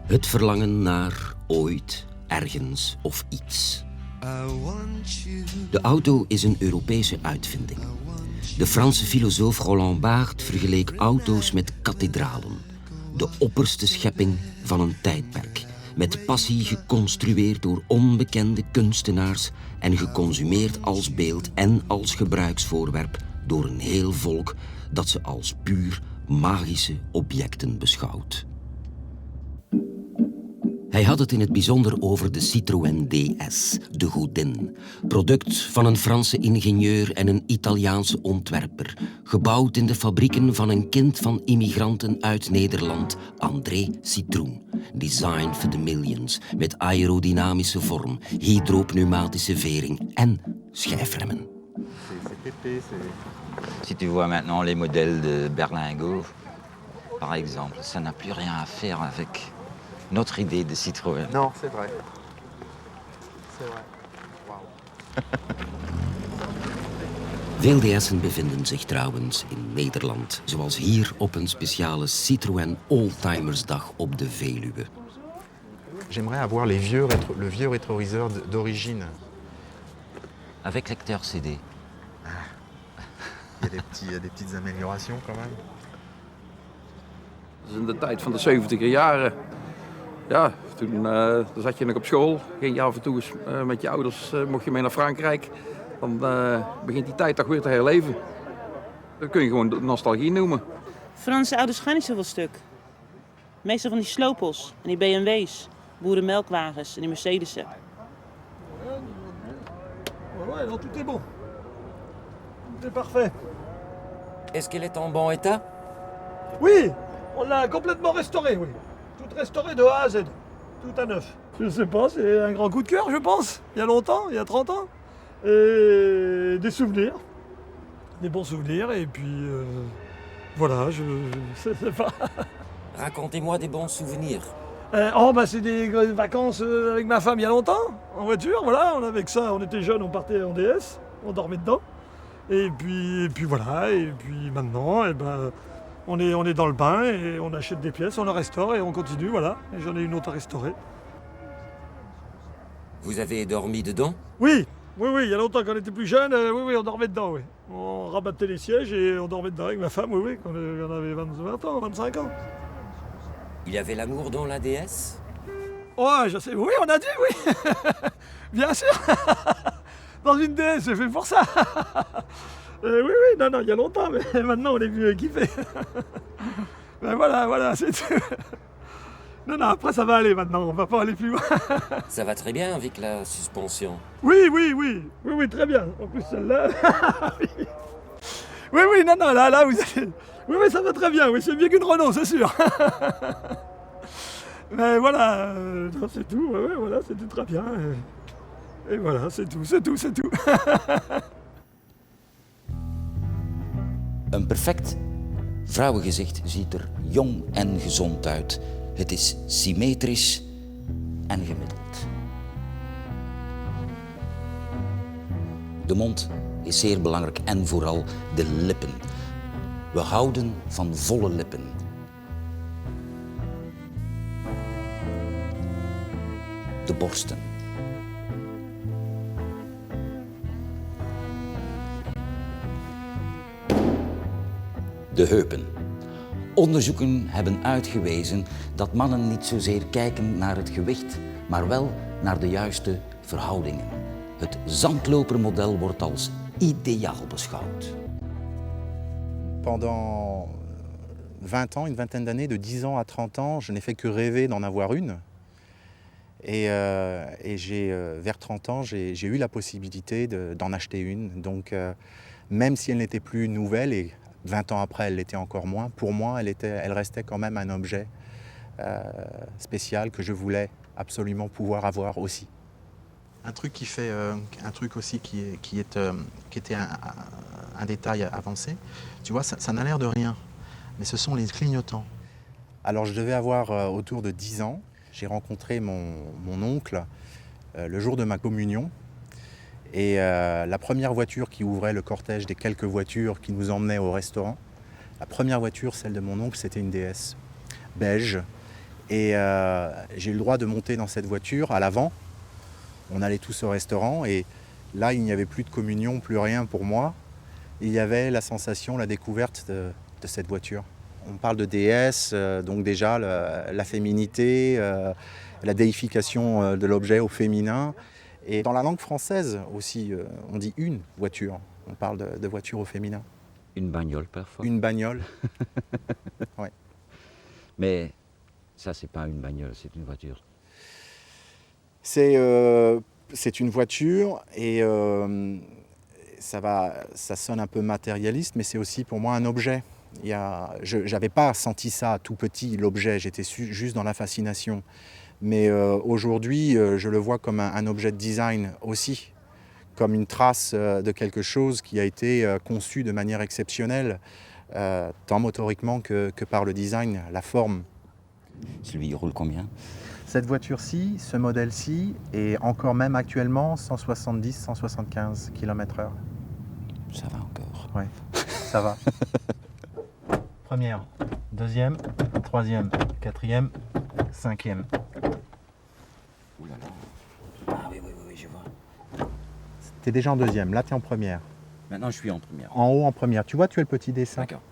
Het verlangen naar ooit, ergens of iets. De auto is een Europese uitvinding. De Franse filosoof Roland Barthes vergeleek auto's met kathedralen. De opperste schepping van een tijdperk. Met passie geconstrueerd door onbekende kunstenaars en geconsumeerd als beeld en als gebruiksvoorwerp door een heel volk dat ze als puur magische objecten beschouwt. Hij had het in het bijzonder over de Citroën DS, de godin. Product van een Franse ingenieur en een Italiaanse ontwerper. Gebouwd in de fabrieken van een kind van immigranten uit Nederland, André Citroën. Design for the millions, met aerodynamische vorm, hydropneumatische vering en schijfremmen. Si tu vois maintenant les modèles de berlingot, par exemple, ça n'a plus rien à faire avec notre idée de Citroën. Non, c'est vrai. C'est vrai. Wauw. Veel DS'en bevinden zich trouwens in Nederland, zoals hier op een speciale Citroën Oldtimersdag op de Veluwe. J'aimerais avoir le vieux rétroviseur d'origine. Avec lecteur CD. Il y a des petites améliorations quand même. Dat is in de tijd van de 70er jaren. Ja, toen zat je nog op school. Ging je af en toe eens met je ouders, mocht je mee naar Frankrijk. Dan begint die tijd toch weer te herleven. Dat kun je gewoon nostalgie noemen. Franse auto's gaan niet zoveel stuk. Meestal van die slopels en die BMW's, boerenmelkwagens en die Mercedes'en. Ouais, non, tout est bon. Tout est parfait. Est-ce qu'elle est en bon état? Oui, on l'a complètement restauré, oui. Tout restauré de A à Z. Tout à neuf. Je sais pas, c'est un grand coup de cœur, je pense. Il y a longtemps, il y a 30 ans. Et des souvenirs. Des bons souvenirs, et puis... voilà, je sais pas. Racontez-moi des bons souvenirs. C'est des vacances avec ma femme il y a longtemps, en voiture, voilà, on avait que ça, on était jeunes, on partait en DS, on dormait dedans. Et puis voilà, et puis maintenant, on est dans le bain et on achète des pièces, on le restaure et on continue, voilà. Et j'en ai une autre à restaurer. Vous avez dormi dedans? Oui, il y a longtemps, quand on était plus jeunes, oui, on dormait dedans, oui. On rabattait les sièges et on dormait dedans avec ma femme, oui, quand on avait 20 ans, 25 ans. Il y avait l'amour dans la DS? Ouais, je sais, oui, on a dit, oui. Bien sûr. Dans une DS, c'est fait pour ça. Oui, non, il y a longtemps, mais maintenant on est plus équipés. Ben voilà, c'est tout. Non, après ça va aller maintenant, on va pas aller plus loin. Ça va très bien avec la suspension. Oui, très bien. En plus celle-là. Oui, non, là, vous allez... Oui, ça va très bien, oui, c'est mieux qu'une Renault, c'est sûr. Mais voilà, c'est tout, voilà, c'était très bien. Et voilà, c'est tout. Een perfect vrouwengezicht ziet er jong en gezond uit. Het is symmetrisch en gemiddeld. De mond is zeer belangrijk en vooral de lippen. We houden van volle lippen. De borsten. De heupen. Onderzoeken hebben uitgewezen dat mannen niet zozeer kijken naar het gewicht, maar wel naar de juiste verhoudingen. Het zandlopermodel wordt als ideaal beschouwd. Pendant 20 ans, une vingtaine d'années, de 10 ans à 30 ans, je n'ai fait que rêver d'en avoir une. Et vers 30 ans, j'ai eu la possibilité d'en acheter une. Donc, même si elle n'était plus nouvelle, et 20 ans après, elle l'était encore moins, pour moi, elle restait quand même un objet spécial que je voulais absolument pouvoir avoir aussi. Un truc qui fait, un truc aussi qui était un détail avancé, tu vois, ça n'a l'air de rien, mais ce sont les clignotants. Alors je devais avoir autour de 10 ans, j'ai rencontré mon oncle le jour de ma communion, et la première voiture qui ouvrait le cortège des quelques voitures qui nous emmenaient au restaurant, La première voiture, celle de mon oncle, c'était une DS beige. Et j'ai eu le droit de monter dans cette voiture à l'avant. On allait tous au restaurant et là, il n'y avait plus de communion, plus rien pour moi. Il y avait la sensation, la découverte de cette voiture. On parle de DS, donc déjà la féminité, la déification de l'objet au féminin. Et dans la langue française aussi, on dit une voiture. On parle de voiture au féminin. Une bagnole parfois. Une bagnole. Ouais. Mais ça, c'est pas une bagnole, c'est une voiture. C'est une voiture et ça sonne un peu matérialiste, mais c'est aussi pour moi un objet. Je n'avais pas senti ça tout petit, l'objet, j'étais juste dans la fascination. Mais aujourd'hui, je le vois comme un objet de design aussi, comme une trace de quelque chose qui a été conçu de manière exceptionnelle, tant motoriquement que par le design, la forme. Celui, il roule combien? Cette voiture-ci, ce modèle-ci, est encore même actuellement 170-175 km/h. Ça va encore. Oui, ça va. Première, deuxième, troisième, quatrième, cinquième. Ouh là là. Ah oui, je vois. T'es déjà en deuxième, là t'es en première. Maintenant, je suis en première. En haut en première. Tu vois, tu as le petit dessin. D'accord.